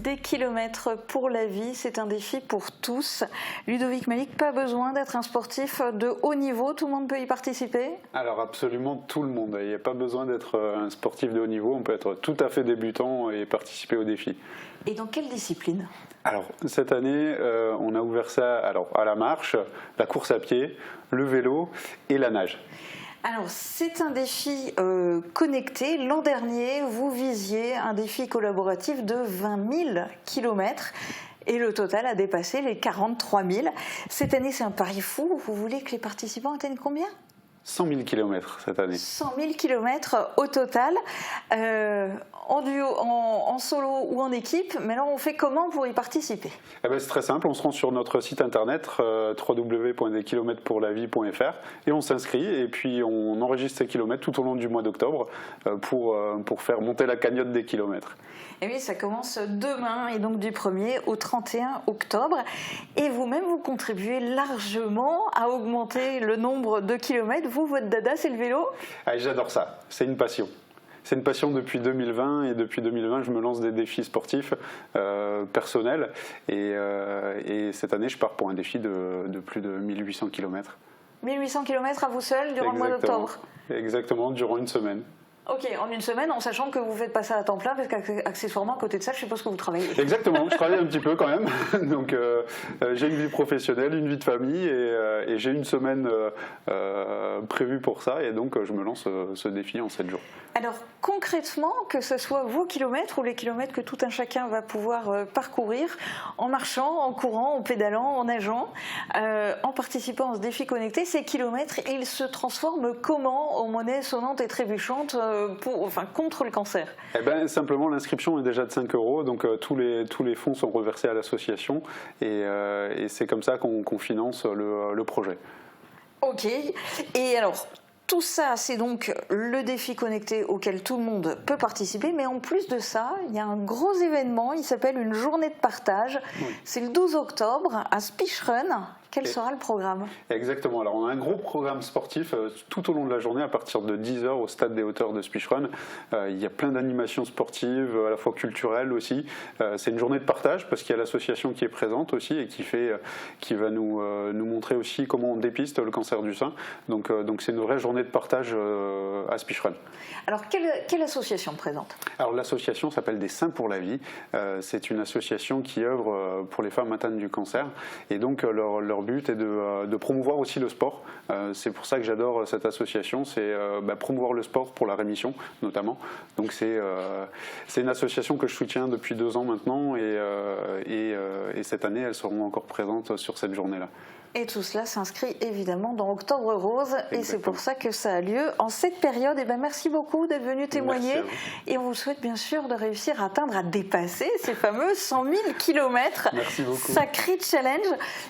Des kilomètres pour la vie, c'est un défi pour tous. Ludovic Malik, pas besoin d'être un sportif de haut niveau, tout le monde peut y participer? Alors absolument tout le monde, il n'y a pas besoin d'être un sportif de haut niveau, on peut être tout à fait débutant et participer au défi. Et dans quelle discipline? Alors cette année, on a ouvert ça à la marche, la course à pied, le vélo et la nage. Alors, c'est un défi connecté. L'an dernier, vous visiez un défi collaboratif de 20 000 kilomètres et le total a dépassé les 43 000. Cette année, c'est un pari fou. Vous voulez que les participants atteignent combien? 100 000 kilomètres cette année. 100 000 kilomètres au total, en duo, en solo ou en équipe. Mais alors, on fait comment pour y participer? C'est très simple, on se rend sur notre site internet www.deskilometrespourlavie.fr et on s'inscrit et puis on enregistre ces kilomètres tout au long du mois d'octobre pour faire monter la cagnotte des kilomètres. Et oui, ça commence demain et donc du 1er au 31 octobre. Et vous-même, vous contribuez largement à augmenter le nombre de kilomètres. Vous, votre dada, c'est le vélo? J'adore ça, c'est une passion. C'est une passion depuis 2020 et depuis 2020 je me lance des défis sportifs personnels et cette année je pars pour un défi de plus de 1800 km. 1800 km à vous seul durant le mois d'octobre? Exactement, durant une semaine. Ok, en une semaine, en sachant que vous faites pas ça à temps plein, parce qu'accessoirement, à côté de ça, je suppose que vous travaillez. Exactement, je travaille un petit peu quand même. Donc, j'ai une vie professionnelle, une vie de famille, et j'ai une semaine prévue pour ça, et donc je me lance ce défi en 7 jours. Alors, concrètement, que ce soit vos kilomètres ou les kilomètres que tout un chacun va pouvoir parcourir, en marchant, en courant, en pédalant, en nageant, en participant à ce défi connecté, ces kilomètres, ils se transforment comment en monnaie sonnante et trébuchante contre le cancer? Simplement, l'inscription est déjà de 5 €, donc tous les fonds sont reversés à l'association et c'est comme ça qu'on finance le projet. Ok, et alors tout ça, c'est donc le défi connecté auquel tout le monde peut participer, mais en plus de ça, il y a un gros événement, il s'appelle une journée de partage. Oui. C'est le 12 octobre à Spicheren. Quel sera le programme? Exactement, alors on a un gros programme sportif tout au long de la journée à partir de 10 h au stade des hauteurs de Spicheren. Il y a plein d'animations sportives, à la fois culturelles aussi. C'est une journée de partage parce qu'il y a l'association qui est présente aussi et qui va nous montrer aussi comment on dépiste le cancer du sein. Donc c'est une vraie journée de partage à Spicheren. Alors quelle association présente? Alors l'association s'appelle Des Seins pour la vie. C'est une association qui œuvre pour les femmes atteintes du cancer et donc leur but est de promouvoir aussi le sport. C'est pour ça que j'adore cette association, c'est promouvoir le sport pour la rémission notamment. Donc c'est une association que je soutiens depuis 2 ans maintenant et cette année elles seront encore présentes sur cette journée-là. Et tout cela s'inscrit évidemment dans Octobre Rose. Exactement. Et c'est pour ça que ça a lieu en cette période. Et merci beaucoup d'être venu témoigner. Et on vous souhaite bien sûr de réussir à dépasser ces fameux 100 000 kilomètres. Merci beaucoup. Sacré challenge.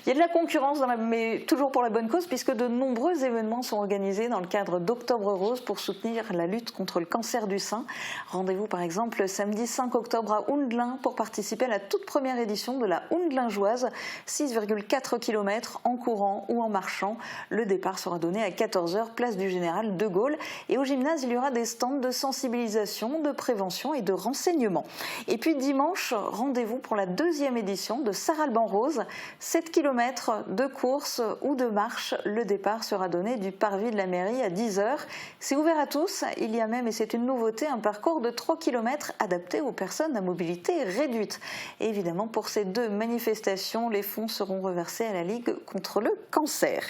Il y a de la concurrence, mais toujours pour la bonne cause, puisque de nombreux événements sont organisés dans le cadre d'Octobre Rose pour soutenir la lutte contre le cancer du sein. Rendez-vous par exemple samedi 5 octobre à Hundelin pour participer à la toute première édition de la Hundelingeoise, 6,4 km en courant ou en marchant. Le départ sera donné à 14 h, place du Général de Gaulle. Et au gymnase, il y aura des stands de sensibilisation, de prévention et de renseignement. Et puis dimanche, rendez-vous pour la 2e édition de Saralban Rose. 7 km de course ou de marche. Le départ sera donné du parvis de la mairie à 10 h. C'est ouvert à tous. Il y a même, et c'est une nouveauté, un parcours de 3 km adapté aux personnes à mobilité réduite. Et évidemment, pour ces 2 manifestations, les fonds seront reversés à la Ligue contre le cancer.